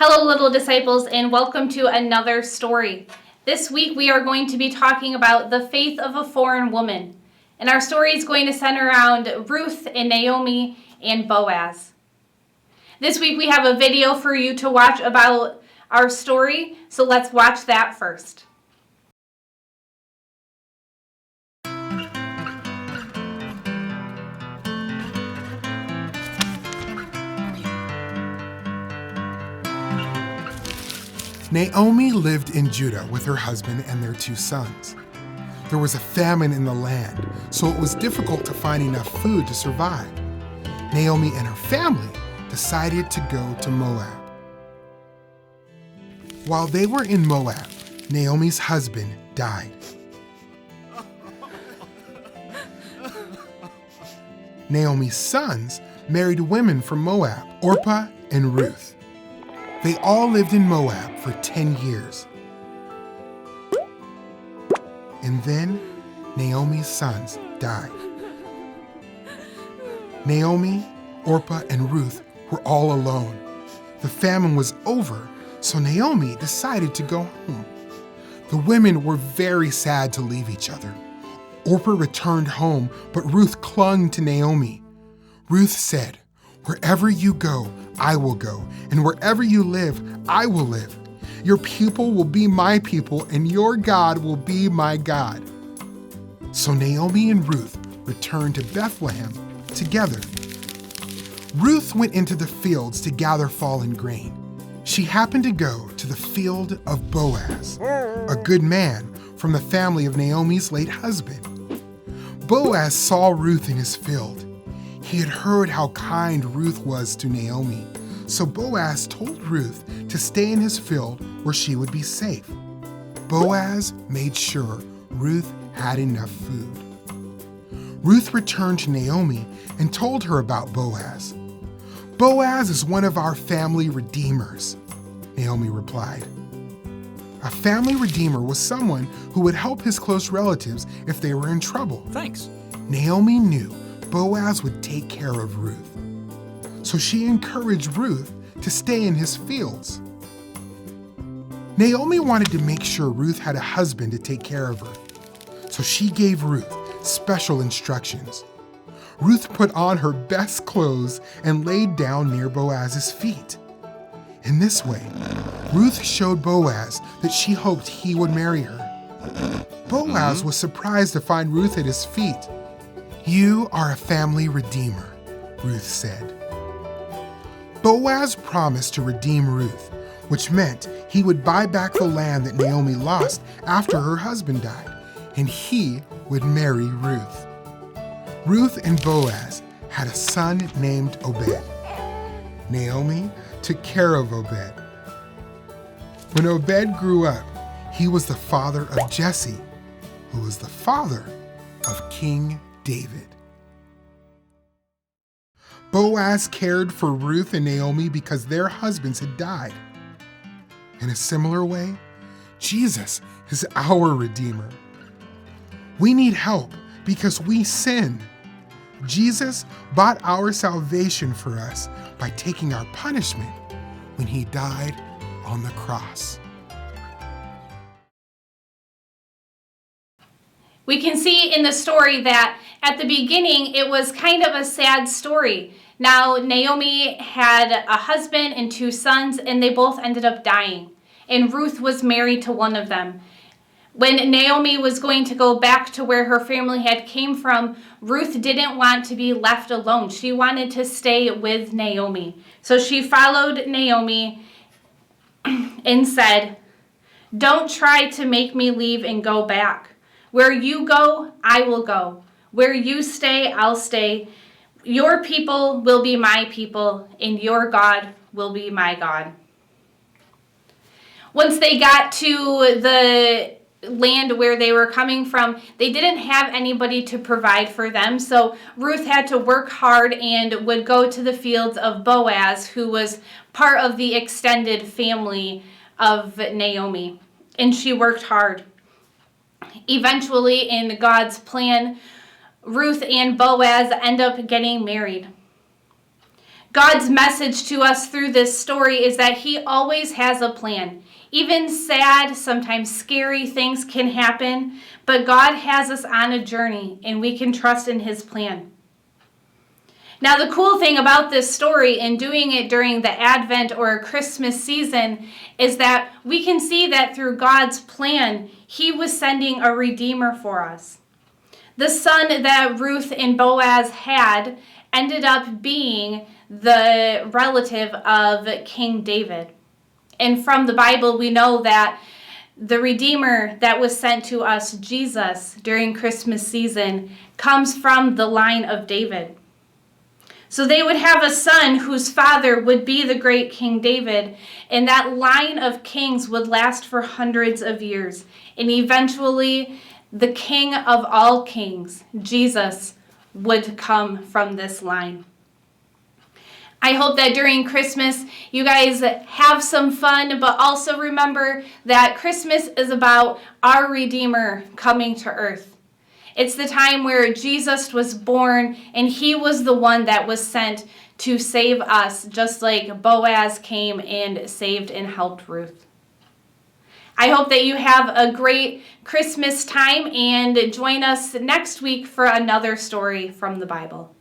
Hello, little disciples, and welcome to another story. This week we are going to be talking about the faith of a foreign woman. And our story is going to center around Ruth and Naomi and Boaz. This week we have a video for you to watch about our story, so let's watch that first. Naomi lived in Judah with her husband and their 2 sons. There was a famine in the land, so it was difficult to find enough food to survive. Naomi and her family decided to go to Moab. While they were in Moab, Naomi's husband died. Naomi's sons married women from Moab, Orpah and Ruth. They all lived in Moab for 10 years. And then Naomi's sons died. Naomi, Orpah, and Ruth were all alone. The famine was over, so Naomi decided to go home. The women were very sad to leave each other. Orpah returned home, but Ruth clung to Naomi. Ruth said, "Wherever you go, I will go, and wherever you live, I will live. Your people will be my people, and your God will be my God." So Naomi and Ruth returned to Bethlehem together. Ruth went into the fields to gather fallen grain. She happened to go to the field of Boaz, a good man from the family of Naomi's late husband. Boaz saw Ruth in his field. He had heard how kind Ruth was to Naomi, so Boaz told Ruth to stay in his field where she would be safe. Boaz made sure Ruth had enough food. Ruth returned to Naomi and told her about Boaz. "Boaz is one of our family redeemers," Naomi replied. A family redeemer was someone who would help his close relatives if they were in trouble. Thanks. Naomi knew Boaz would take care of Ruth, so she encouraged Ruth to stay in his fields. Naomi wanted to make sure Ruth had a husband to take care of her, so she gave Ruth special instructions. Ruth put on her best clothes and laid down near Boaz's feet. In this way, Ruth showed Boaz that she hoped he would marry her. Boaz was surprised to find Ruth at his feet. "You are a family redeemer," Ruth said. Boaz promised to redeem Ruth, which meant he would buy back the land that Naomi lost after her husband died, and he would marry Ruth. Ruth and Boaz had a son named Obed. Naomi took care of Obed. When Obed grew up, he was the father of Jesse, who was the father of King David. Boaz cared for Ruth and Naomi because their husbands had died. In a similar way, Jesus is our Redeemer. We need help because we sin. Jesus bought our salvation for us by taking our punishment when he died on the cross. We can see in the story that at the beginning it was kind of a sad story. Now, Naomi had a husband and 2 sons, and they both ended up dying. And Ruth was married to one of them. When Naomi was going to go back to where her family had came from, Ruth didn't want to be left alone. She wanted to stay with Naomi. So she followed Naomi and said, "Don't try to make me leave and go back. Where you go, I will go. Where you stay, I'll stay. Your people will be my people, and your God will be my God." Once they got to the land where they were coming from, they didn't have anybody to provide for them. So Ruth had to work hard and would go to the fields of Boaz, who was part of the extended family of Naomi. And she worked hard. Eventually, in God's plan, Ruth and Boaz end up getting married. God's message to us through this story is that he always has a plan. Even sad, sometimes scary things can happen, but God has us on a journey and we can trust in his plan. Now, the cool thing about this story and doing it during the Advent or Christmas season is that we can see that through God's plan, he was sending a redeemer for us. The son that Ruth and Boaz had ended up being the relative of King David. And from the Bible, we know that the Redeemer that was sent to us, Jesus, during Christmas season, comes from the line of David. So they would have a son whose father would be the great King David, and that line of kings would last for hundreds of years. And eventually, the King of all kings, Jesus, would come from this line. I hope that during Christmas you guys have some fun, but also remember that Christmas is about our Redeemer coming to earth. It's the time where Jesus was born and he was the one that was sent to save us, just like Boaz came and saved and helped Ruth. I hope that you have a great Christmas time and join us next week for another story from the Bible.